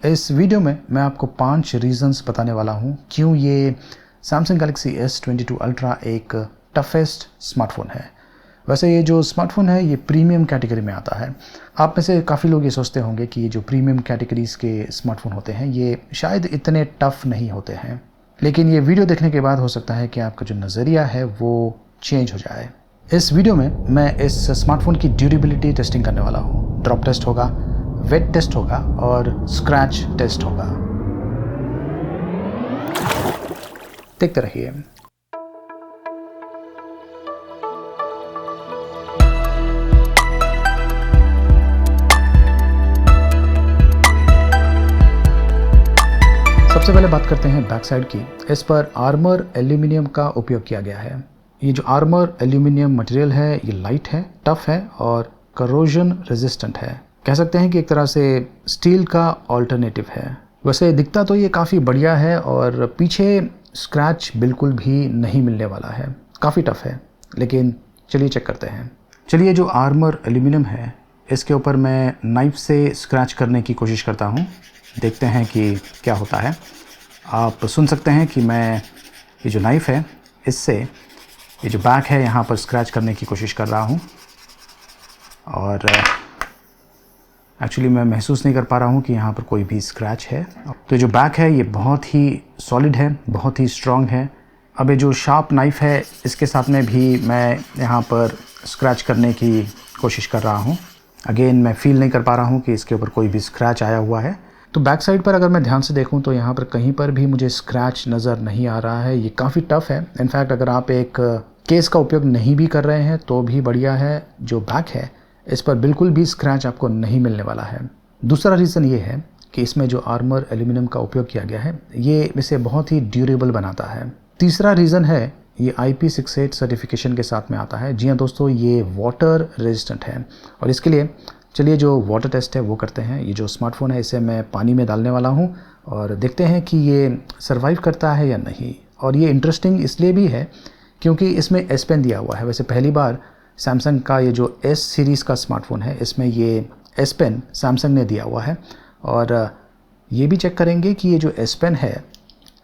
इस वीडियो में मैं आपको 5 रीज़न्स बताने वाला हूं क्यों ये Samsung Galaxy S22 Ultra एक टफेस्ट स्मार्टफोन है। वैसे ये जो स्मार्टफोन है ये प्रीमियम कैटेगरी में आता है। आप में से काफ़ी लोग ये सोचते होंगे कि ये जो प्रीमियम कैटेगरीज के स्मार्टफोन होते हैं ये शायद इतने टफ नहीं होते हैं, लेकिन ये वीडियो देखने के बाद हो सकता है कि आपका जो नज़रिया है वो चेंज हो जाए। इस वीडियो में मैं इस स्मार्टफोन की ड्यूरेबिलिटी टेस्टिंग करने वाला हूँ। ड्रॉप टेस्ट होगा, वेट टेस्ट होगा और स्क्रैच टेस्ट होगा। देखते रहिए। सबसे पहले बात करते हैं बैक साइड की। इस पर आर्मर एल्यूमिनियम का उपयोग किया गया है। ये जो आर्मर एल्यूमिनियम मटेरियल है ये लाइट है, टफ है और करोजन रेजिस्टेंट है। कह सकते हैं कि एक तरह से स्टील का ऑल्टरनेटिव है। वैसे दिखता तो ये काफ़ी बढ़िया है और पीछे स्क्रैच बिल्कुल भी नहीं मिलने वाला है। काफ़ी टफ है, लेकिन चलिए चेक करते हैं। चलिए, जो आर्मर एल्यूमिनियम है इसके ऊपर मैं नाइफ से स्क्रैच करने की कोशिश करता हूँ। देखते हैं कि क्या होता है। आप सुन सकते हैं कि मैं ये जो नाइफ़ है इससे ये जो बैक है यहाँ पर स्क्रैच करने की कोशिश कर रहा हूँ और एक्चुअली मैं महसूस नहीं कर पा रहा हूँ कि यहाँ पर कोई भी स्क्रैच है। तो जो बैक है ये बहुत ही सॉलिड है, बहुत ही स्ट्रॉन्ग है। अब ये जो शार्प नाइफ़ है इसके साथ में भी मैं यहाँ पर स्क्रैच करने की कोशिश कर रहा हूँ। अगेन मैं फील नहीं कर पा रहा हूँ कि इसके ऊपर कोई भी स्क्रैच आया हुआ है। तो बैक साइड पर अगर मैं ध्यान से देखूं तो यहाँ पर कहीं पर भी मुझे स्क्रैच नज़र नहीं आ रहा है। ये काफ़ी टफ़ है। इनफैक्ट अगर आप एक केस का उपयोग नहीं भी कर रहे हैं तो भी बढ़िया है। जो बैक है इस पर बिल्कुल भी स्क्रैच आपको नहीं मिलने वाला है। दूसरा रीज़न ये है कि इसमें जो आर्मर एल्यूमिनियम का उपयोग किया गया है ये इसे बहुत ही ड्यूरेबल बनाता है। तीसरा रीज़न है ये IP68 सर्टिफिकेशन के साथ में आता है। जी हाँ दोस्तों, ये वाटर रेजिस्टेंट है और इसके लिए चलिए जो वाटर टेस्ट है वो करते हैं। ये जो स्मार्टफोन है इसे मैं पानी में डालने वाला हूँ और देखते हैं कि ये सरवाइव करता है या नहीं। और ये इंटरेस्टिंग इसलिए भी है क्योंकि इसमें S पेन दिया हुआ है। वैसे पहली बार सैमसंग का ये जो S सीरीज़ का स्मार्टफोन है इसमें ये S पेन सैमसंग ने दिया हुआ है। और ये भी चेक करेंगे कि ये जो S पेन है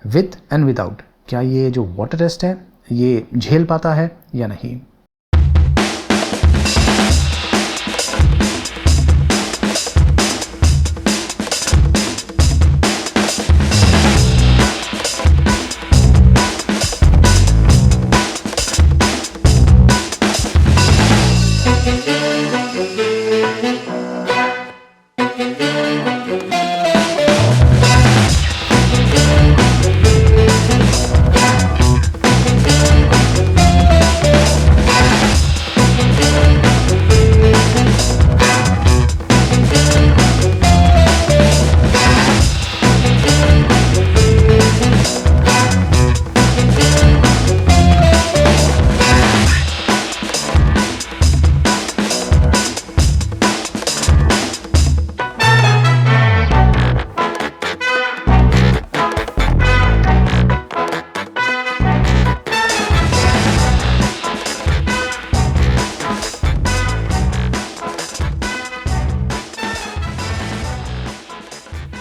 विथ एंड विदाउट, क्या ये जो वाटर टेस्ट है ये झेल पाता है या नहीं।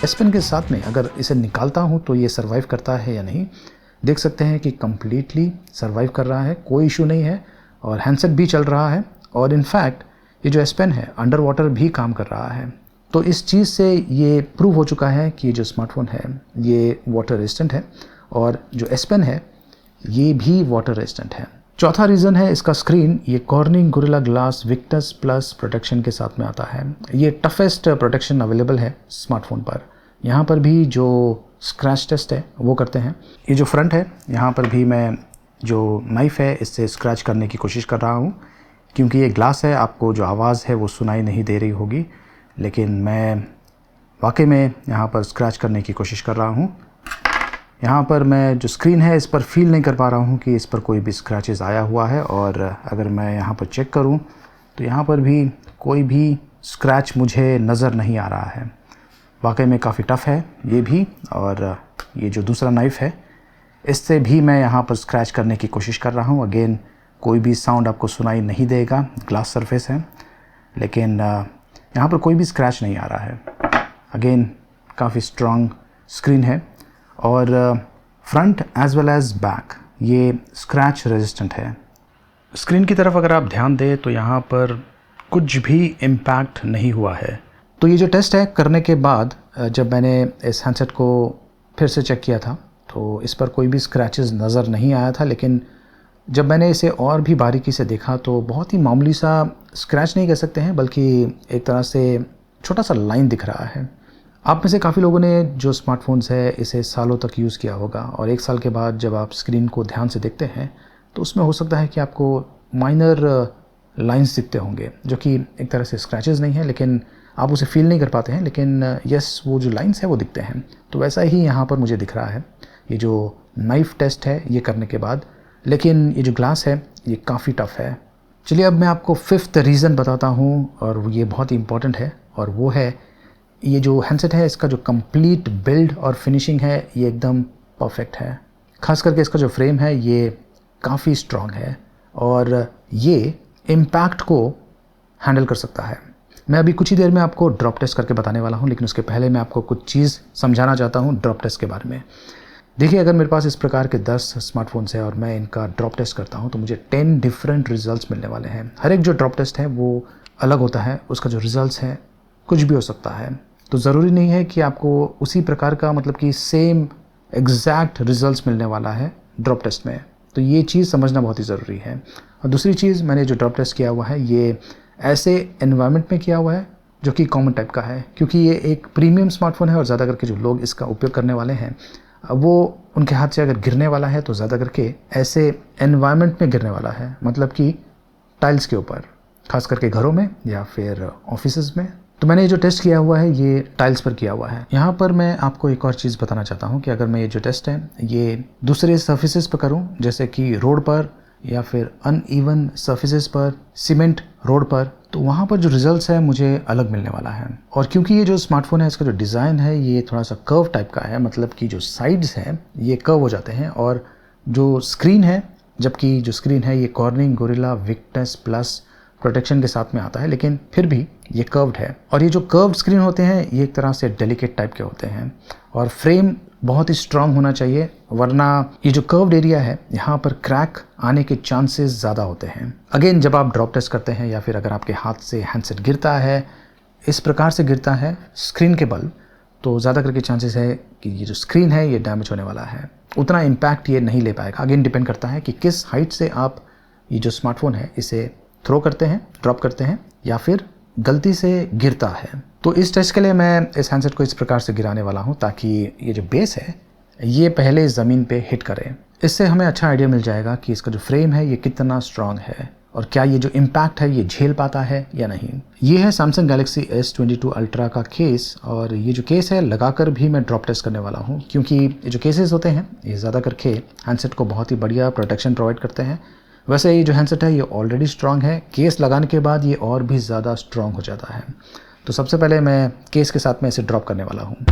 S पेन के साथ में अगर इसे निकालता हूँ तो ये सर्वाइव करता है या नहीं। देख सकते हैं कि कम्प्लीटली सर्वाइव कर रहा है, कोई इशू नहीं है और हैंडसेट भी चल रहा है। और इनफैक्ट ये जो S पेन है अंडर वाटर भी काम कर रहा है। तो इस चीज़ से ये प्रूव हो चुका है कि ये जो स्मार्टफोन है ये वाटर रेजिस्टेंट है और जो S पेन है ये भी वाटर रेजिस्टेंट है। चौथा रीज़न है इसका स्क्रीन। ये cornering gorilla glass Victus plus protection के साथ में आता है। ये टफेस्ट प्रोटेक्शन अवेलेबल है स्मार्टफोन पर। यहाँ पर भी जो स्क्रैच टेस्ट है वो करते हैं। ये जो फ्रंट है यहाँ पर भी मैं जो नाइफ़ है इससे स्क्रैच करने की कोशिश कर रहा हूँ। क्योंकि ये ग्लास है आपको जो आवाज़ है वो सुनाई नहीं दे रही होगी, लेकिन मैं वाकई में यहाँ पर स्क्रैच करने की कोशिश कर रहा हूँ। यहाँ पर मैं जो स्क्रीन है इस पर फील नहीं कर पा रहा हूँ कि इस पर कोई भी स्क्रैचेस आया हुआ है। और अगर मैं यहाँ पर चेक करूँ तो यहाँ पर भी कोई भी स्क्रैच मुझे नज़र नहीं आ रहा है। वाकई में काफ़ी टफ़ है ये भी। और ये जो दूसरा नाइफ़ है इससे भी मैं यहाँ पर स्क्रैच करने की कोशिश कर रहा हूँ। अगेन कोई भी साउंड आपको सुनाई नहीं देगा, ग्लास सरफेस है, लेकिन यहाँ पर कोई भी स्क्रैच नहीं आ रहा है। अगेन काफ़ी स्ट्रॉन्ग स्क्रीन है और front as well as back ये स्क्रैच रेजिस्टेंट है। स्क्रीन की तरफ अगर आप ध्यान दें तो यहाँ पर कुछ भी इम्पैक्ट नहीं हुआ है। तो ये जो टेस्ट है करने के बाद जब मैंने इस हैंडसेट को फिर से चेक किया था तो इस पर कोई भी स्क्रैचेस नज़र नहीं आया था, लेकिन जब मैंने इसे और भी बारीकी से देखा तो बहुत ही मामूली सा स्क्रैच नहीं कह सकते हैं, बल्कि एक तरह से छोटा सा लाइन दिख रहा है। आप में से काफ़ी लोगों ने जो स्मार्टफोन्स है इसे सालों तक यूज़ किया होगा और एक साल के बाद जब आप स्क्रीन को ध्यान से देखते हैं तो उसमें हो सकता है कि आपको माइनर लाइंस दिखते होंगे जो कि एक तरह से स्क्रैचेस नहीं है, लेकिन आप उसे फील नहीं कर पाते हैं, लेकिन यस वो जो लाइंस है वो दिखते हैं। तो वैसा ही यहाँ पर मुझे दिख रहा है ये जो नाइफ टेस्ट है ये करने के बाद, लेकिन ये जो ग्लास है ये काफ़ी टफ है। चलिए अब मैं आपको 5th रीज़न बताता हूँ और ये बहुत ही इम्पॉर्टेंट है, और वो है ये जो हैंडसेट है इसका जो कंप्लीट बिल्ड और फिनिशिंग है ये एकदम परफेक्ट है। खास करके इसका जो फ्रेम है ये काफ़ी स्ट्रॉन्ग है और ये इम्पैक्ट को हैंडल कर सकता है। मैं अभी कुछ ही देर में आपको ड्रॉप टेस्ट करके बताने वाला हूँ, लेकिन उसके पहले मैं आपको कुछ चीज़ समझाना चाहता हूँ ड्रॉप टेस्ट के बारे में। देखिए अगर मेरे पास इस प्रकार के 10 स्मार्टफोन्स हैं और मैं इनका ड्रॉप टेस्ट करता हूँ तो मुझे 10 डिफरेंट रिजल्ट्स मिलने वाले हैं। हर एक जो ड्रॉप टेस्ट है वो अलग होता है, उसका जो रिजल्ट्स है कुछ भी हो सकता है। तो ज़रूरी नहीं है कि आपको उसी प्रकार का मतलब कि सेम एग्जैक्ट रिजल्ट्स मिलने वाला है ड्रॉप टेस्ट में। तो ये चीज़ समझना बहुत ही ज़रूरी है। और दूसरी चीज़, मैंने जो ड्रॉप टेस्ट किया हुआ है ये ऐसे एनवायरनमेंट में किया हुआ है जो कि कॉमन टाइप का है, क्योंकि ये एक प्रीमियम स्मार्टफोन है और ज़्यादा करके जो लोग इसका उपयोग करने वाले हैं वो उनके हाथ से अगर गिरने वाला है तो ज़्यादा करके ऐसे एनवायरनमेंट में गिरने वाला है, मतलब कि टाइल्स के ऊपर, खास करके घरों में या फिर ऑफिसेज में। तो मैंने ये जो टेस्ट किया हुआ है ये टाइल्स पर किया हुआ है। यहाँ पर मैं आपको एक और चीज़ बताना चाहता हूँ कि अगर मैं ये जो टेस्ट है ये दूसरे सर्फेसेस पर करूँ, जैसे कि रोड पर या फिर अनइवन सर्फेसेस पर, सीमेंट रोड पर, तो वहाँ पर जो रिजल्ट्स है मुझे अलग मिलने वाला है। और क्योंकि ये जो स्मार्टफोन है इसका जो डिज़ाइन है ये थोड़ा सा कर्व टाइप का है, मतलब कि जो साइड्स हैं ये कर्व हो जाते हैं, और जो स्क्रीन है, जबकि जो स्क्रीन है ये cornering gorilla Victus plus protection के साथ में आता है, लेकिन फिर भी ये कर्व्ड है। और ये जो कर्व्ड स्क्रीन होते हैं ये एक तरह से डेलिकेट टाइप के होते हैं और फ्रेम बहुत ही स्ट्रांग होना चाहिए, वरना ये जो कर्व्ड एरिया है यहाँ पर क्रैक आने के चांसेस ज़्यादा होते हैं। अगेन जब आप ड्रॉप टेस्ट करते हैं या फिर अगर आपके हाथ से हैंडसेट गिरता है, इस प्रकार से गिरता है स्क्रीन के बल, तो ज़्यादा करके चांसेस है कि ये जो स्क्रीन है ये डैमेज होने वाला है। उतना इम्पैक्ट ये नहीं ले पाएगा। अगेन डिपेंड करता है कि किस हाइट से आप ये जो स्मार्टफोन है इसे थ्रो करते हैं, ड्रॉप करते हैं या फिर गलती से गिरता है। तो इस टेस्ट के लिए मैं इस हैंडसेट को इस प्रकार से गिराने वाला हूँ ताकि ये जो बेस है ये पहले ज़मीन पे हिट करे। इससे हमें अच्छा आइडिया मिल जाएगा कि इसका जो फ्रेम है ये कितना स्ट्रांग है और क्या ये जो इम्पैक्ट है ये झेल पाता है या नहीं। ये है सैमसंग गैलेक्सी S22 अल्ट्रा का केस, और ये जो केस है लगाकर भी मैं ड्रॉप टेस्ट करने वाला हूँ, क्योंकि ये जो केसेस होते हैं ये ज़्यादा करके हैंडसेट को बहुत ही बढ़िया प्रोटेक्शन प्रोवाइड करते हैं। वैसे ये जो हैंडसेट है ये ऑलरेडी स्ट्रांग है, केस लगाने के बाद ये और भी ज़्यादा स्ट्रांग हो जाता है। तो सबसे पहले मैं केस के साथ में इसे ड्रॉप करने वाला हूँ।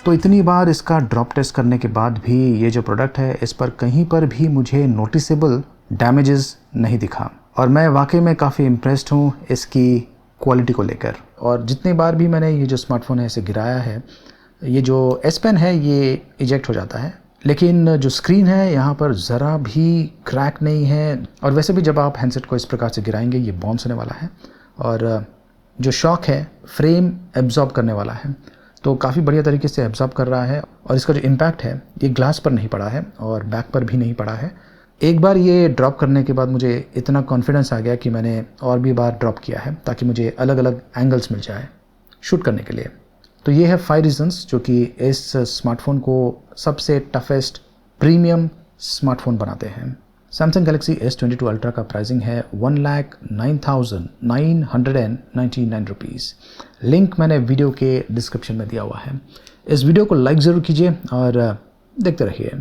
तो इतनी बार इसका ड्रॉप टेस्ट करने के बाद भी ये जो प्रोडक्ट है इस पर कहीं पर भी मुझे नोटिसेबल डैमेजेस नहीं दिखा, और मैं वाकई में काफ़ी इम्प्रेस्ड हूँ इसकी क्वालिटी को लेकर। और जितनी बार भी मैंने ये जो स्मार्टफोन है इसे गिराया है, ये जो S Pen है ये इजेक्ट हो जाता है, लेकिन जो स्क्रीन है यहाँ पर ज़रा भी क्रैक नहीं है। और वैसे भी जब आप हैंडसेट को इस प्रकार से गिराएंगे ये बाउंस होने वाला है, और जो शॉक है फ्रेम एब्जॉर्ब करने वाला है, तो काफ़ी बढ़िया तरीके से एब्जॉर्ब कर रहा है और इसका जो इम्पैक्ट है ये ग्लास पर नहीं पड़ा है और बैक पर भी नहीं पड़ा है। एक बार ये ड्रॉप करने के बाद मुझे इतना कॉन्फिडेंस आ गया कि मैंने और भी बार ड्रॉप किया है ताकि मुझे अलग अलग एंगल्स मिल जाए शूट करने के लिए। तो ये है 5 रीजंस जो कि इस स्मार्टफोन को सबसे टफेस्ट प्रीमियम स्मार्टफोन बनाते हैं। सैमसंग गैलेक्सी S22 अल्ट्रा का प्राइसिंग है 1,09,999 रुपीज़। लिंक मैंने वीडियो के डिस्क्रिप्शन में दिया हुआ है। इस वीडियो को लाइक ज़रूर कीजिए और देखते रहिए।